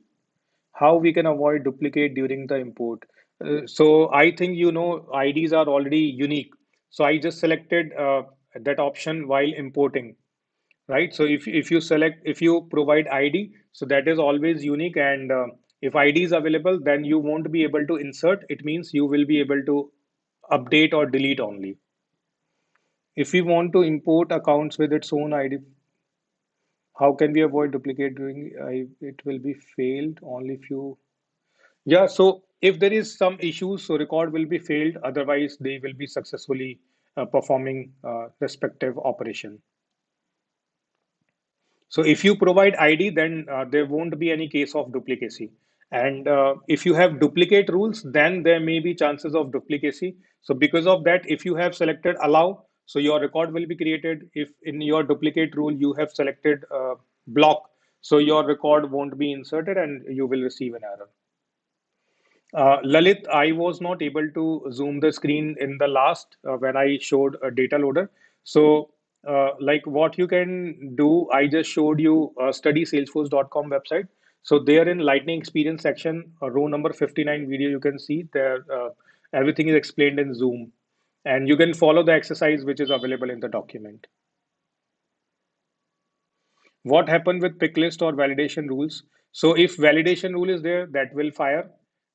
A: how we can avoid duplicate during the import. So I think IDs are already unique. So I just selected that option while importing, right? So if you select if you provide ID, so that is always unique, and if ID is available, then you won't be able to insert. It means you will be able to update or delete only. If we want to import accounts with its own ID, how can we avoid duplicate during it will be failed only if you yeah, so if there is some issues, so record will be failed. Otherwise, they will be successfully performing respective operation. So if you provide ID, then there won't be any case of duplicacy. And if you have duplicate rules, then there may be chances of duplicacy. So because of that, if you have selected allow, so your record will be created. If in your duplicate rule you have selected block, so your record won't be inserted and you will receive an error. Lalit, I was not able to zoom the screen in the last when I showed a data loader. So, like what you can do, I just showed you studysalesforce.com website. So there in Lightning Experience section, row number 59 video, you can see there everything is explained in Zoom. And you can follow the exercise which is available in the document. What happened with pick list or validation rules? So if validation rule is there, that will fire.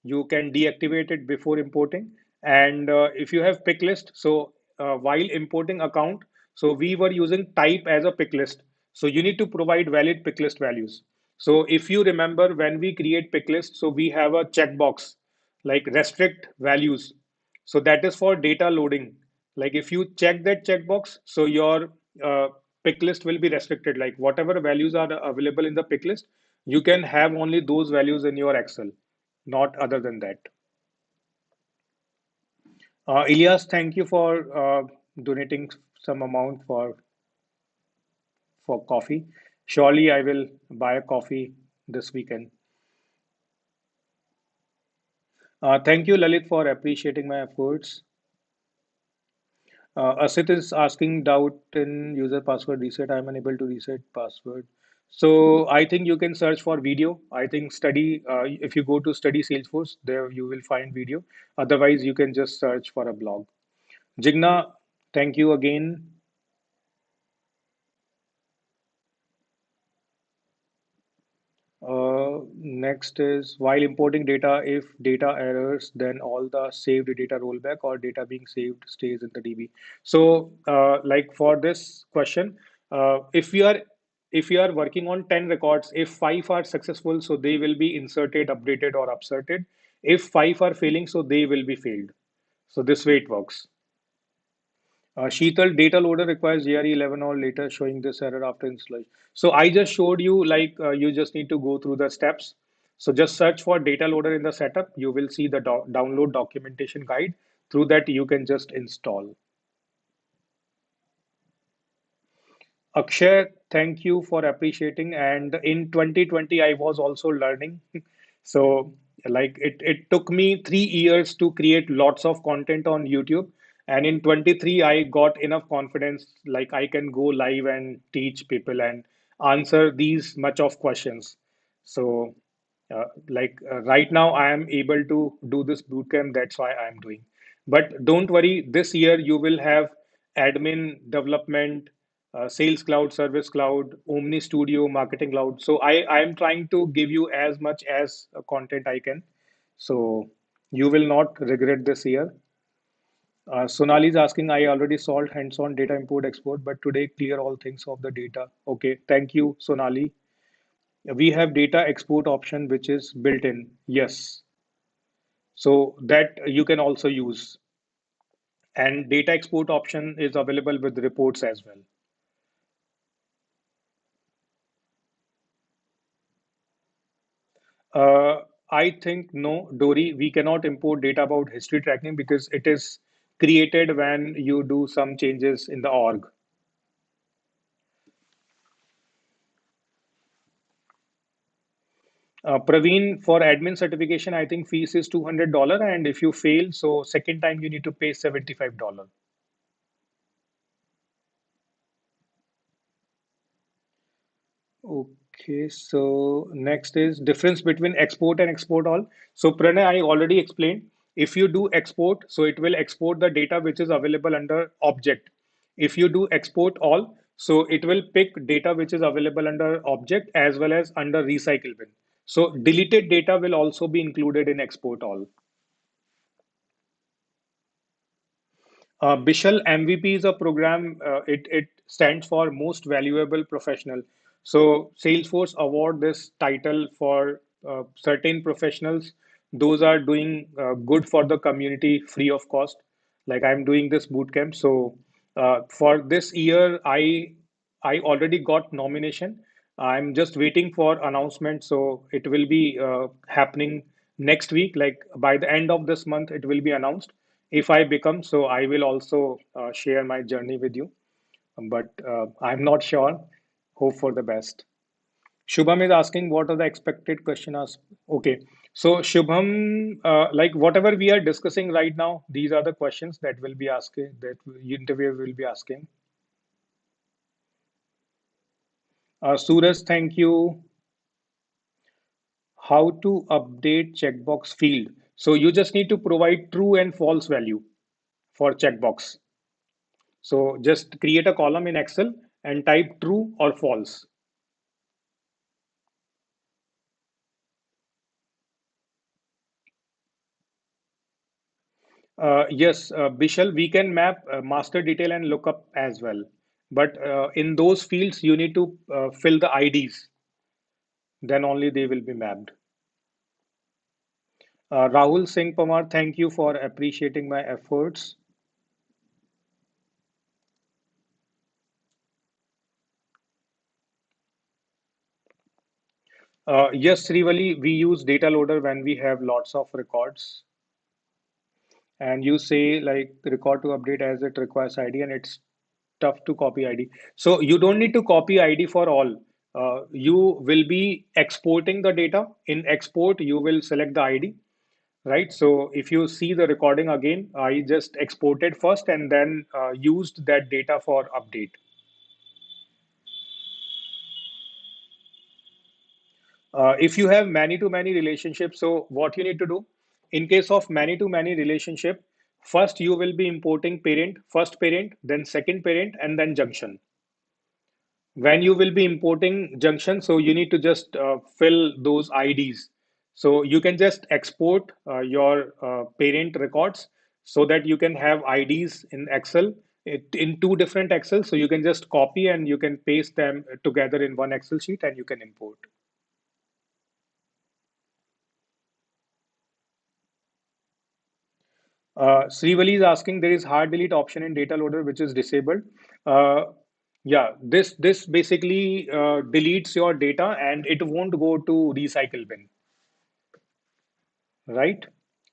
A: You can deactivate it before importing. And if you have pick list, so while importing account, so we were using type as a pick list. So you need to provide valid pick list values. So if you remember when we create pick list, so we have a checkbox like restrict values. So that is for data loading. Like if you check that checkbox, so your pick list will be restricted. Like whatever values are available in the pick list, you can have only those values in your Excel, not other than that. Ilyas, thank you for donating some amount for coffee. Surely I will buy a coffee this weekend. Thank you, Lalit, for appreciating my efforts. Asit is asking doubt in user password reset. I'm unable to reset password. So I think you can search for video. I think if you go to study Salesforce, there you will find video. Otherwise, you can just search for a blog. Jigna, thank you again. Next is while importing data, if data errors, then all the saved data rollback or data being saved stays in the DB. So, like for this question, if we are working on 10 records, if five are successful, so they will be inserted, updated, or upserted. If five are failing, so they will be failed. So this way it works. Sheetal data loader requires GRE 11 or later showing this error after installation. So I just showed you like you just need to go through the steps. So just search for data loader in the setup. You will see the download documentation guide. Through that, you can just install. Akshay, thank you for appreciating. And in 2020, I was also learning. So, like it took me 3 years to create lots of content on YouTube. And in 23, I got enough confidence, like I can go live and teach people and answer these much of questions. So, right now, I am able to do this bootcamp. That's why I am doing. But don't worry, this year you will have admin development, Sales Cloud, Service Cloud, Omni Studio, Marketing Cloud. So I am trying to give you as much as content I can. So you will not regret this year. Sonali is asking, I already solved hands-on data import export, but today clear all things of the data. Okay, thank you, Sonali. We have data export option which is built in. Yes. So that you can also use. And data export option is available with reports as well. Uh, I think no, Dory, we cannot import data about history tracking because it is created when you do some changes in the org. Praveen, for admin certification, I think fees is $200, and if you fail, so second time you need to pay $75. Okay, so next is difference between export and export all. So Pranay, I already explained. If you do export, so it will export the data which is available under object. If you do export all, so it will pick data which is available under object as well as under recycle bin. So deleted data will also be included in export all. Bishal MVP is a program. It stands for Most Valuable Professional. So Salesforce award this title for certain professionals. Those are doing good for the community free of cost. Like I'm doing this bootcamp. So for this year, I already got nomination. I'm just waiting for announcement. So it will be happening next week. Like by the end of this month, it will be announced. If I become, so I will also share my journey with you. But I'm not sure. Hope for the best. Shubham is asking what are the expected questions. Okay, so Shubham, like whatever we are discussing right now, these are the questions that will be asking, that interviewer will be asking. Suraj, thank you. How to update checkbox field? So you just need to provide true and false value for checkbox. So just create a column in Excel and type true or false. Yes, Bishal, we can map master detail and lookup as well. But in those fields, you need to fill the IDs. Then only they will be mapped. Rahul Singh Pamar, thank you for appreciating my efforts. Yes, Srivali, we use data loader when we have lots of records. And you say like record to update as it requires ID and it's tough to copy ID. So you don't need to copy ID for all. You will be exporting the data. In export, you will select the ID, right? So if you see the recording again, I just exported first and then used that data for update. If you have many to many relationships, so what you need to do in case of many to many relationship, first you will be importing parent, first parent, then second parent, and then junction. When you will be importing junction, so you need to just fill those IDs. So you can just export your parent records so that you can have IDs in Excel in two different Excel. So you can just copy and you can paste them together in one Excel sheet and you can import. Srivali is asking there is hard delete option in data loader which is disabled. Uh, yeah, this basically deletes your data and it won't go to recycle bin, right?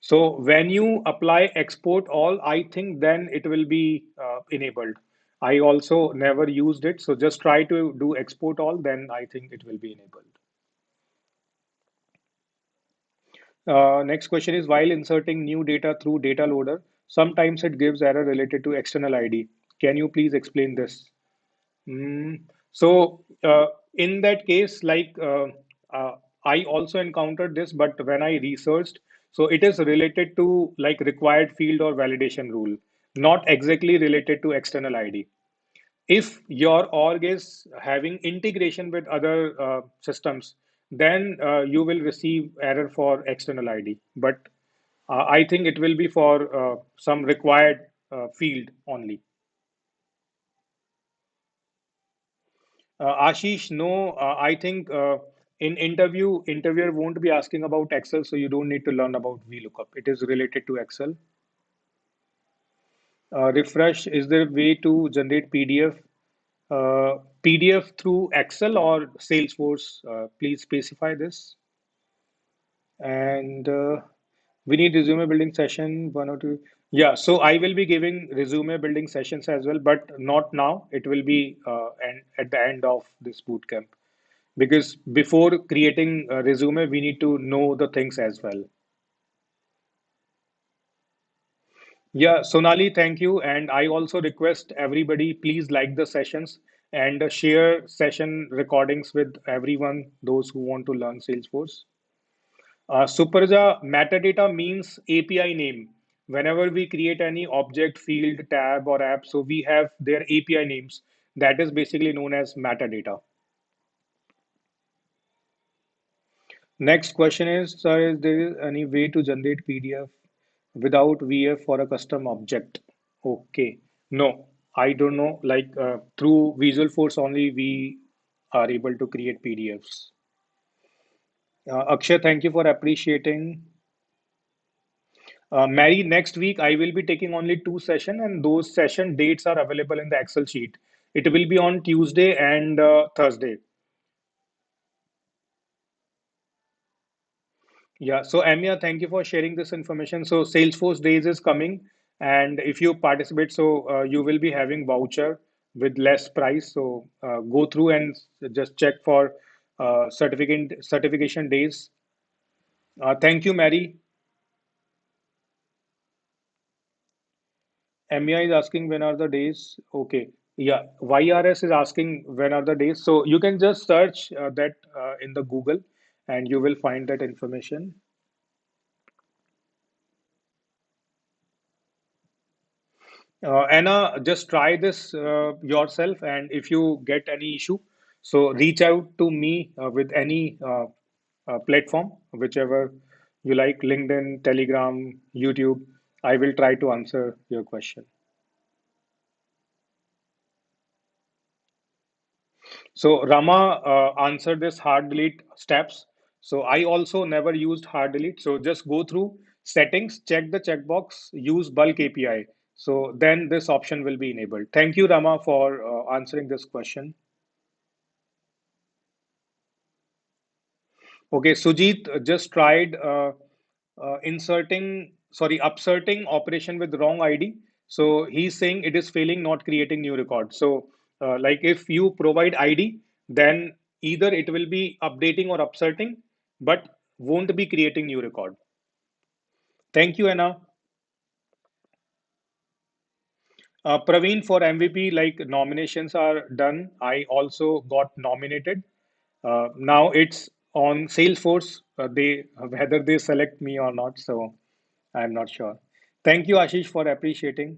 A: So when you apply export all, I think then it will be enabled. I also never used it, so just try to do export all, then I think it will be enabled. Next question is while inserting new data through data loader, sometimes it gives error related to external ID. Can you please explain this? So in that case, like uh, I also encountered this, but when I researched, so it is related to like required field or validation rule, not exactly related to external ID. If your org is having integration with other systems, then you will receive error for external ID. But I think it will be for some required field only. Ashish, no, I think In interview, interviewer won't be asking about Excel, so you don't need to learn about VLOOKUP. It is related to Excel. Refresh, is there a way to generate PDF? PDF through Excel or Salesforce? Please specify this. And we need resume building session, one or two. Yeah, so I will be giving resume building sessions as well, but not now. It will be at the end of this bootcamp. Because before creating a resume, we need to know the things as well. Yeah, Sonali, thank you. And I also request everybody, please like the sessions and share session recordings with everyone, those who want to learn Salesforce. Suparja, metadata means API name. Whenever we create any object, field, tab, or app, so we have their API names. That is basically known as metadata. Next question is, sir, is there any way to generate PDF without VF for a custom object? Okay. No, I don't know. Like through Visual Force only, we are able to create PDFs. Akshay, thank you for appreciating. Mary, next week I will be taking only two sessions, and those session dates are available in the Excel sheet. It will be on Tuesday and Thursday. Yeah, so Amia, thank you for sharing this information. So Salesforce Days is coming, and if you participate, so you will be having voucher with less price. So go through and just check for certification days. Thank you, Mary. Amia is asking when are the days. Okay, yeah. YRS is asking when are the days. So you can just search that in the Google, and you will find that information. Anna, just try this yourself, and if you get any issue, so reach out to me with any platform, whichever you like, LinkedIn, Telegram, YouTube. I will try to answer your question. So Rama answered this hard delete steps. So I also never used hard delete. So just go through settings, check the checkbox, use bulk API. So then this option will be enabled. Thank you, Rama, for answering this question. Okay, Sujit just tried upserting operation with wrong ID. So he's saying it is failing, not creating new record. So like if you provide ID, then either it will be updating or upserting, but won't be creating new record. Thank you, Anna. Praveen, for MVP, like nominations are done. I also got nominated. Now it's on Salesforce. They whether they select me or not. So I'm not sure. Thank you, Ashish, for appreciating.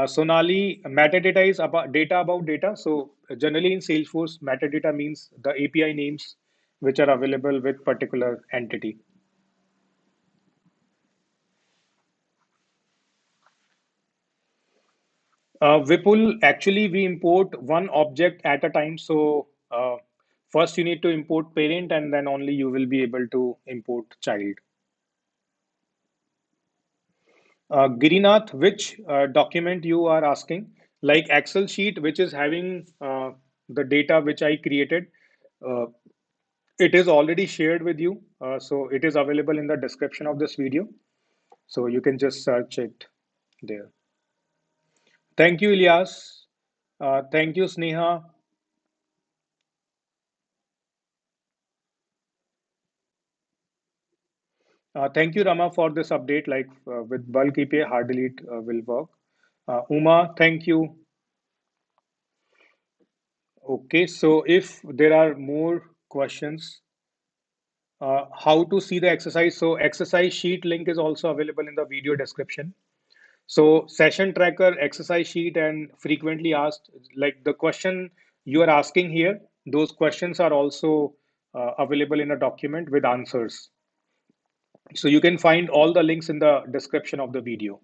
A: Sonali, metadata is about data about data. So generally in Salesforce, metadata means the API names which are available with particular entity. Vipul, actually we import one object at a time. So first you need to import parent and then only you will be able to import child. Girinath, which document you are asking? Like Excel sheet, which is having the data which I created. Uh, it is already shared with you. So it is available in the description of this video. So you can just search it there. Thank you, Ilyas. Thank you, Sneha. Thank you, Rama, for this update. Like with bulk API, hard delete will work. Uma, thank you. Okay, so if there are more questions, how to see the exercise. So exercise sheet link is also available in the video description. So session tracker, exercise sheet, and frequently asked, like the question you are asking here, those questions are also available in a document with answers. So you can find all the links in the description of the video.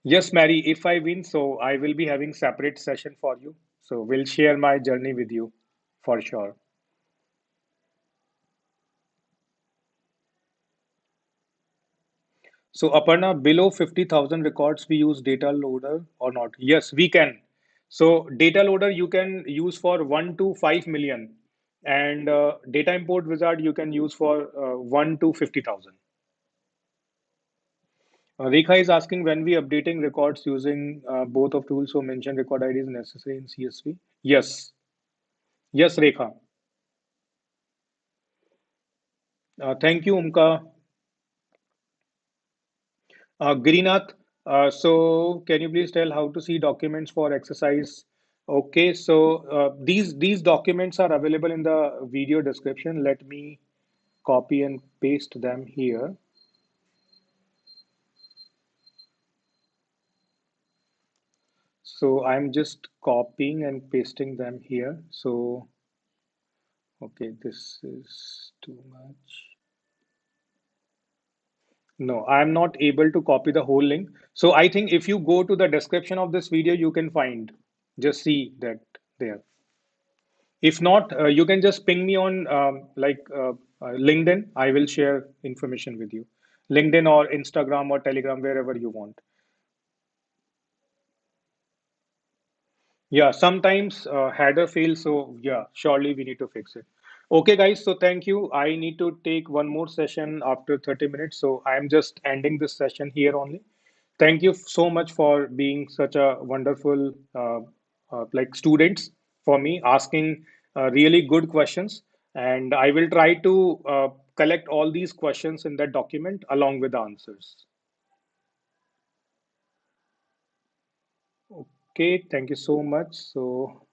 A: Yes, Mary, if I win, so I will be having separate session for you. So we'll share my journey with you for sure. So Aparna, below 50,000 records, we use data loader or not? Yes, we can. So data loader you can use for 1 to 5 million, and data import wizard you can use for 1 to 50,000. Rekha is asking when we updating records using both of tools. So mention record ID is necessary in CSV. Yes, yes, Rekha. Thank you, Umka. Girinath, so can you please tell how to see documents for exercise? Okay, so these documents are available in the video description. Let me copy and paste them here. So I'm just copying and pasting them here. So okay, this is too much. No, I'm not able to copy the whole link. So I think if you go to the description of this video, you can find. Just see that there. If not, you can just ping me on LinkedIn. I will share information with you. LinkedIn or Instagram or Telegram, wherever you want. Yeah, sometimes header fails, so yeah, surely we need to fix it. Okay, guys, so thank you. I need to take one more session after 30 minutes, so I'm just ending this session here only. Thank you so much for being such a wonderful like students for me, asking really good questions, and I will try to collect all these questions in that document along with the answers. Okay, thank you so much. So